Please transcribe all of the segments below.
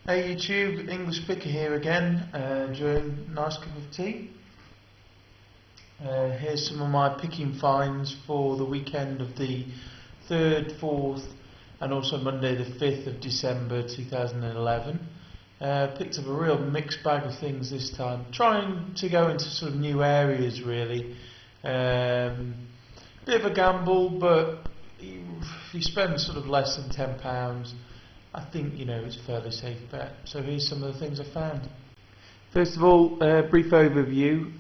Hey YouTube, English Picker here again, enjoying a nice cup of tea. Here's some of my picking finds for the weekend of the 3rd, 4th and also Monday the 5th of December 2011. Picked up a real mixed bag of things this time, trying to go into sort of new areas really. Bit of a gamble, but if you spend sort of less than £10, I think it's a fairly safe bet. So here's some of the things I found. First of all, brief overview.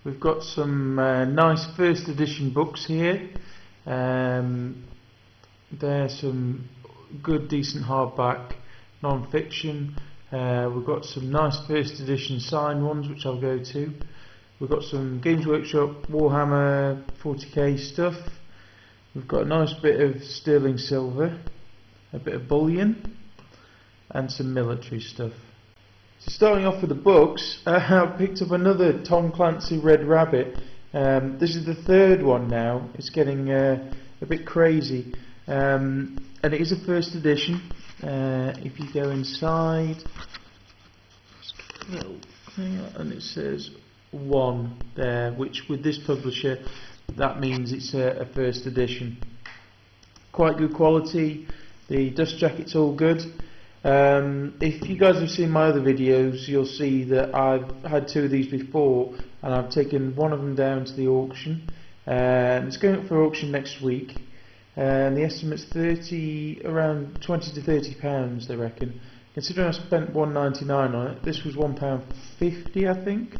We've got some nice first edition books here. There's some good, decent hardback non-fiction. We've got some nice first edition signed ones, which I'll go to. We've got some Games Workshop Warhammer 40k stuff. We've got a nice bit of sterling silver, a bit of bullion, and some military stuff. So starting off with the books, I picked up another Tom Clancy Red Rabbit. This is the third one now. It's getting a bit crazy, and it is a first edition. If you go inside, and it says 1 there, which with this publisher that means it's a first edition. Quite good quality. The dust jacket's all good. If you guys have seen my other videos, you'll see that I've had 2 of these before, and I've taken one of them down to the auction. It's going up for auction next week, and the estimate's around 20 to 30 pounds, they reckon. Considering I spent £1.99 on it, this was £1.50, I think.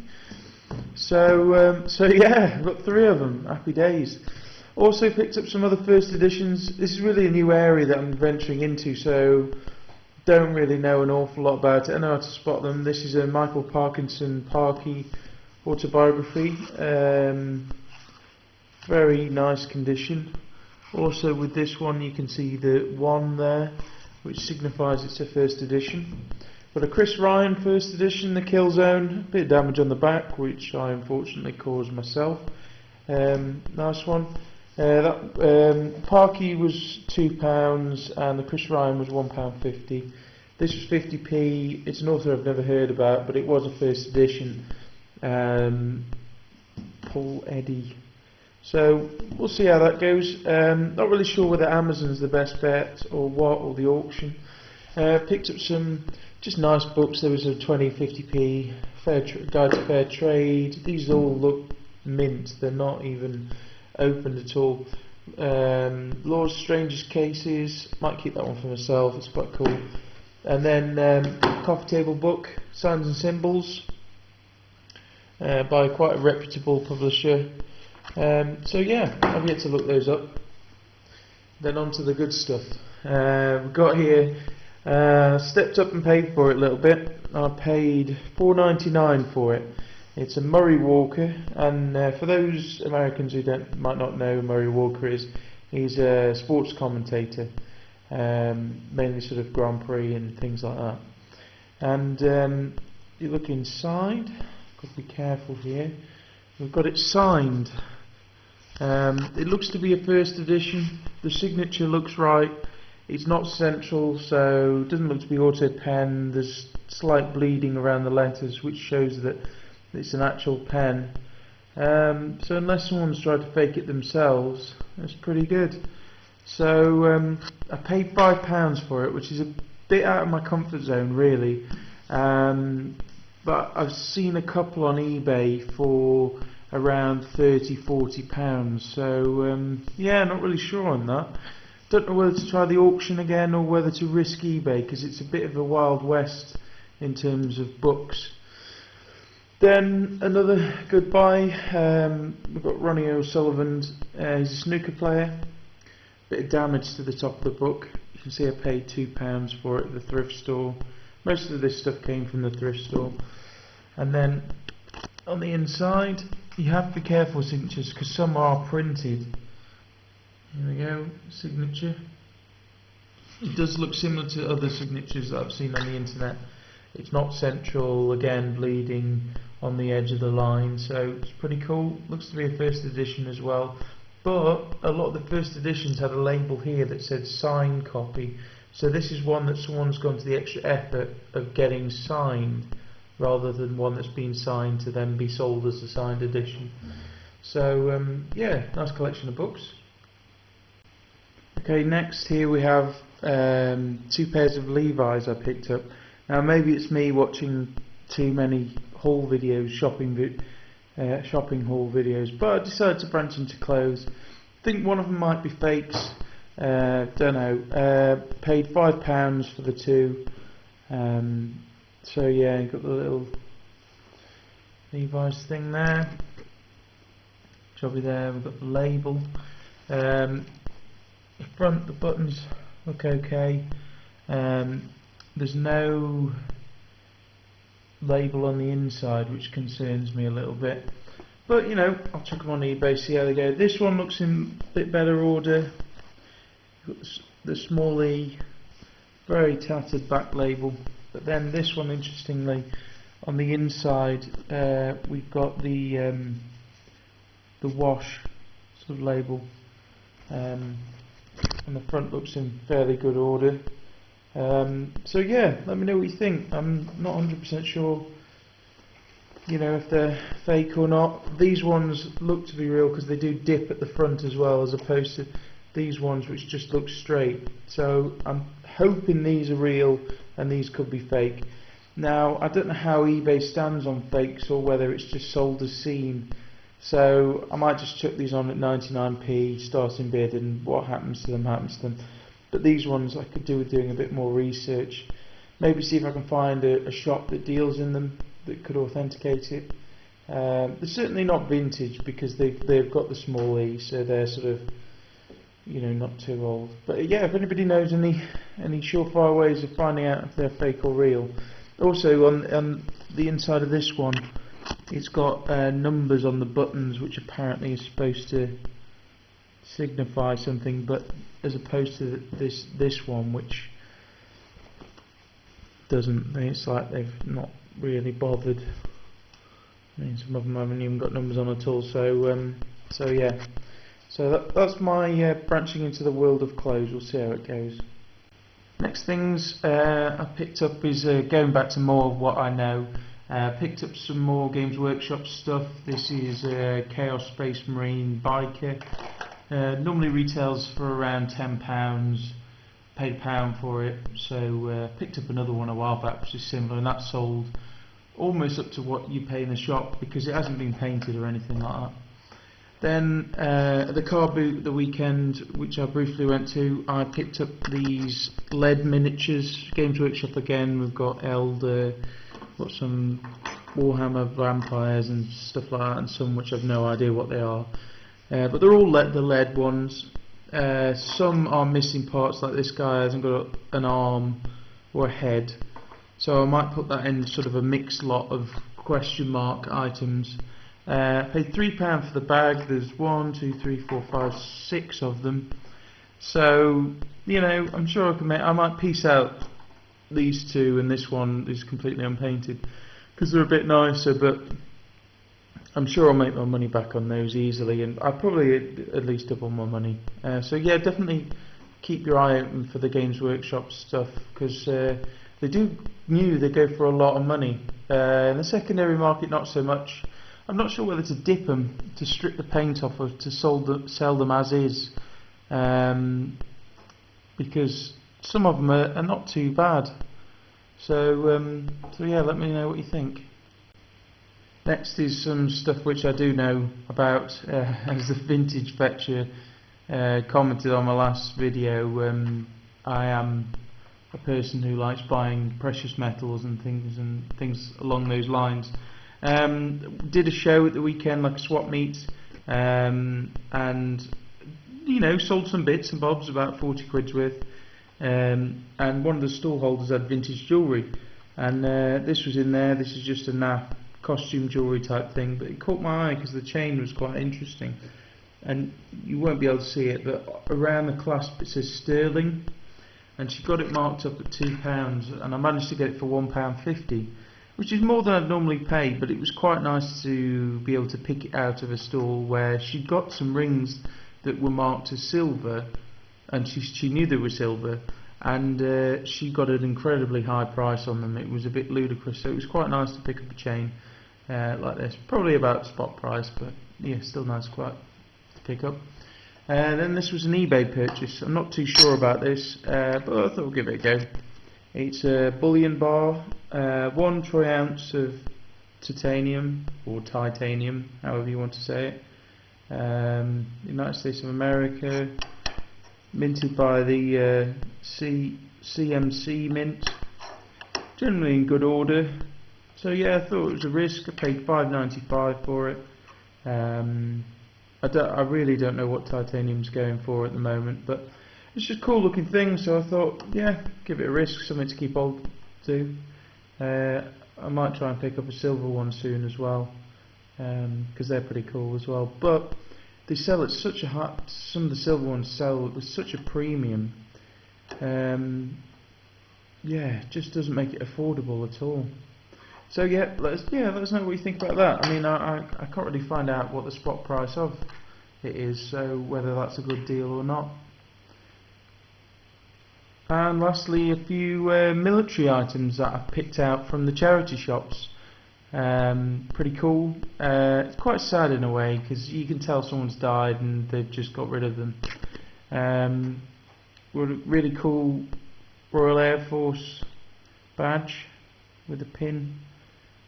So yeah, I've got 3 of them. Happy days. Also picked up some other first editions. This is really a new area that I'm venturing into, so don't really know an awful lot about it. I know how to spot them. This is a Michael Parkinson Parkey autobiography. Very nice condition. Also with this one you can see the 1 there, which signifies it's a first edition. Got a Chris Ryan first edition, the Kill Zone. A bit of damage on the back, which I unfortunately caused myself. Nice one. That Parkey was £2 and the Chris Ryan was £1.50. This was 50p. It's an author I've never heard about, but it was a first edition. Paul Eddy. So we'll see how that goes. Not really sure whether Amazon's the best bet or what, or the auction. Picked up some just nice books. There was a 20, 50p Guide to Fair Trade. These all look mint. They're not even opened at all. Law's Strangest Cases. Might keep that one for myself. It's quite cool. And then coffee table book, Signs and Symbols, by quite a reputable publisher. So yeah, I've yet to look those up. Then on to the good stuff. We've got here, stepped up and paid for it a little bit. I paid £4.99 for it. It's a Murray Walker, and for those Americans who might not know who Murray Walker is, he's a sports commentator, mainly sort of Grand Prix and things like that. And you look inside, got to be careful here. We've got it signed. It looks to be a first edition. The signature looks right. It's not central, so it doesn't look to be auto pen. There's slight bleeding around the letters, which shows that it's an actual pen. So unless someone's tried to fake it themselves, that's pretty good. So I paid £5 for it, which is a bit out of my comfort zone really. But I've seen a couple on eBay for around £30–40. So yeah, not really sure on that. Don't know whether to try the auction again or whether to risk eBay, because it's a bit of a wild west in terms of books. Then another good buy. We've got Ronnie O'Sullivan. He's a snooker player. Bit of damage to the top of the book. You can see I paid £2 for it at the thrift store. Most of this stuff came from the thrift store. And then on the inside, you have to be careful with signatures because some are printed. Here we go, signature. It does look similar to other signatures that I've seen on the internet. It's not central, again bleeding on the edge of the line, so it's pretty cool. Looks to be a first edition as well, but a lot of the first editions had a label here that said signed copy, So this is one that someone's gone to the extra effort of getting signed, rather than one that's been signed to then be sold as a signed edition. So yeah, nice collection of books. Okay, next here we have 2 pairs of Levi's I picked up. Now maybe it's me watching too many haul videos, shopping haul videos, but I decided to branch into clothes. I think one of them might be fakes. Don't know. Paid £5 for the 2. So yeah, got the little Levi's thing there. Jobby there. We've got the label. The front, the buttons look okay. There's no label on the inside, which concerns me a little bit. But you know, I'll chuck them on eBay, see how they go. This one looks in a bit better order. Got the small E, very tattered back label. But then this one, interestingly, on the inside, we've got the wash sort of label. And the front looks in fairly good order. So yeah, let me know what you think. I'm not 100% sure, you know, if they're fake or not. These ones look to be real because they do dip at the front as well, as opposed to these ones which just look straight. So I'm hoping these are real and these could be fake. Now I don't know how eBay stands on fakes, or whether it's just sold as seen. So I might just chuck these on at 99p starting bid, and what happens to them happens to them. But these ones I could do with doing a bit more research. Maybe see if I can find a shop that deals in them that could authenticate it. They're certainly not vintage because they've got the small E, so they're sort of, you know, not too old. But yeah, if anybody knows any surefire ways of finding out if they're fake or real. Also on the inside of this one, it's got numbers on the buttons, which apparently is supposed to signify something, but as opposed to this one, which doesn't. It's like they've not really bothered. I mean, some of them haven't even got numbers on at all. So yeah. So that's my branching into the world of clothes. We'll see how it goes. Next things I picked up is going back to more of what I know. Picked up some more Games Workshop stuff. This is Chaos Space Marine Biker. Normally retails for around £10. Paid £1 for it. So picked up another one a while back which is similar, and that sold almost up to what you pay in the shop because it hasn't been painted or anything like that. Then the car boot at the weekend, which I briefly went to, I picked up these lead miniatures. Games Workshop again. We've got Elder, got some Warhammer vampires and stuff like that, and some which I've no idea what they are. But they're all the lead ones. Some are missing parts, like this guy hasn't got an arm or a head. So I might put that in sort of a mixed lot of question mark items. Paid £3 for the bag. There's 1, 2, 3, 4, 5, 6 of them. So you know, I'm sure I might piece out these 2, and this one is completely unpainted because they're a bit nicer. But I'm sure I'll make my money back on those easily, and I'll probably at least double my money. So yeah, definitely keep your eye open for the Games Workshop stuff because they do they go for a lot of money. In the secondary market, not so much. I'm not sure whether to dip them, to strip the paint off, or to sell them as is, because some of them are not too bad. So yeah, let me know what you think. Next is some stuff which I do know about, as the Vintage Fetcher commented on my last video. I am a person who likes buying precious metals and things along those lines. Did a show at the weekend, like a swap meet, and you know, sold some bits and bobs, about 40 quid's worth. And one of the stall holders had vintage jewellery, and this was in there. This is just a naff costume jewellery type thing, but it caught my eye because the chain was quite interesting, and you won't be able to see it, but around the clasp it says sterling, and she got it marked up at £2, and I managed to get it for £1.50, which is more than I'd normally pay. But it was quite nice to be able to pick it out of a stall where she got some rings that were marked as silver, and she knew they were silver, and she got an incredibly high price on them. It was a bit ludicrous, so it was quite nice to pick up a chain like this. Probably about spot price, but yeah, still nice quite to pick up. Then this was an eBay purchase. I'm not too sure about this, but I thought I'll give it a go. It's a bullion bar, 1 troy ounce of titanium, or titanium, however you want to say it. United States of America, minted by the CMC Mint, generally in good order. So yeah, I thought it was a risk. I paid $5.95 for it. I really don't know what titanium's going for at the moment, but it's just a cool looking thing, so I thought, yeah, give it a risk, something to keep hold to. I might try and pick up a silver one soon as well, because they're pretty cool as well. But they sell at such a high, some of the silver ones sell with such a premium. Yeah, it just doesn't make it affordable at all. So yeah, let us know what you think about that. I mean, I can't really find out what the spot price of it is, so whether that's a good deal or not. And lastly, a few military items that I've picked out from the charity shops. Pretty cool. It's quite sad in a way, because you can tell someone's died and they've just got rid of them. Really cool Royal Air Force badge with a pin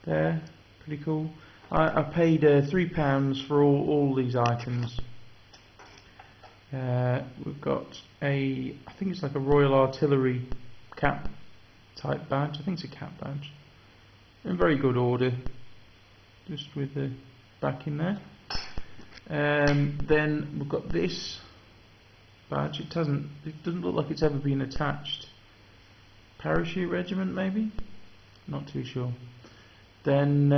there. Pretty cool. I paid £3 for all these items. We've got I think it's like a Royal Artillery cap type badge. I think it's a cap badge. In very good order, just with the back in there. Then we've got this badge. It doesn't look like it's ever been attached. Parachute Regiment, maybe? Not too sure. Then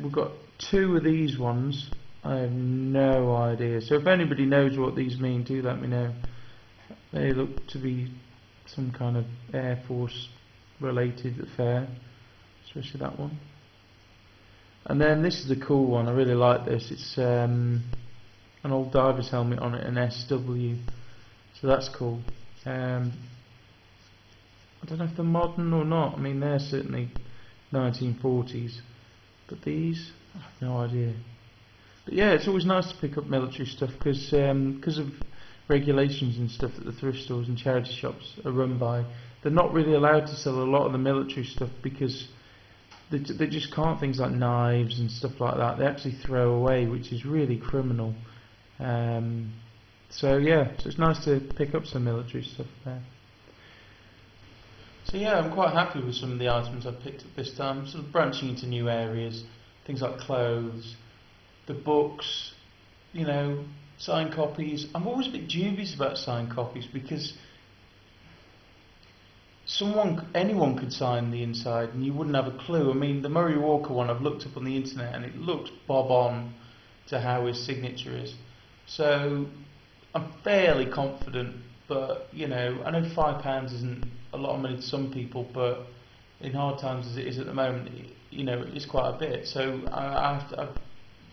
we've got 2 of these ones. I have no idea. So if anybody knows what these mean, do let me know. They look to be some kind of Air Force related affair, especially that one. And then this is a cool one. I really like this. It's an old diver's helmet on it, an SW. So that's cool. I don't know if they're modern or not. I mean, they're certainly 1940s, but these, I have no idea. But yeah, it's always nice to pick up military stuff, because of regulations and stuff that the thrift stores and charity shops are run by. They're not really allowed to sell a lot of the military stuff, because they just can't. Things like knives and stuff like that, they actually throw away, which is really criminal. So yeah, so it's nice to pick up some military stuff there. So yeah, I'm quite happy with some of the items I've picked up this time, sort of branching into new areas, things like clothes, the books, you know, signed copies. I'm always a bit dubious about signed copies, because anyone could sign the inside and you wouldn't have a clue. I mean, the Murray Walker one I've looked up on the internet and it looks bob on to how his signature is. So I'm fairly confident, but you know, I know £5 isn't a lot of money to some people, but in hard times as it is at the moment, you know, it's quite a bit. So I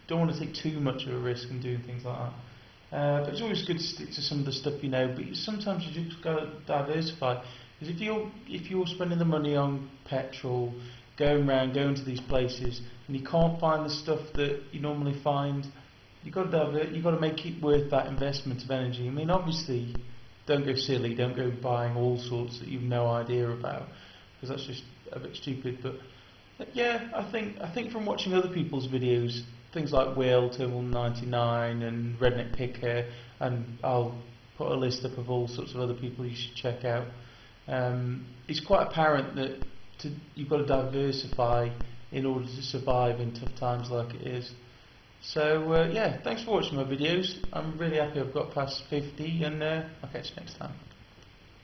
don't want to take too much of a risk in doing things like that. But it's always good to stick to some of the stuff you know. But sometimes you just got to diversify. Because if you're spending the money on petrol, going to these places, and you can't find the stuff that you normally find, you've got to make it worth that investment of energy. I mean, obviously, don't go silly, don't go buying all sorts that you've no idea about, because that's just a bit stupid. But yeah, I think from watching other people's videos, things like Will, Terminal 99 and Redneck Picker, and I'll put a list up of all sorts of other people you should check out. It's quite apparent that you've got to diversify in order to survive in tough times like it is. So yeah, thanks for watching my videos. I'm really happy I've got past 50, and I'll catch you next time.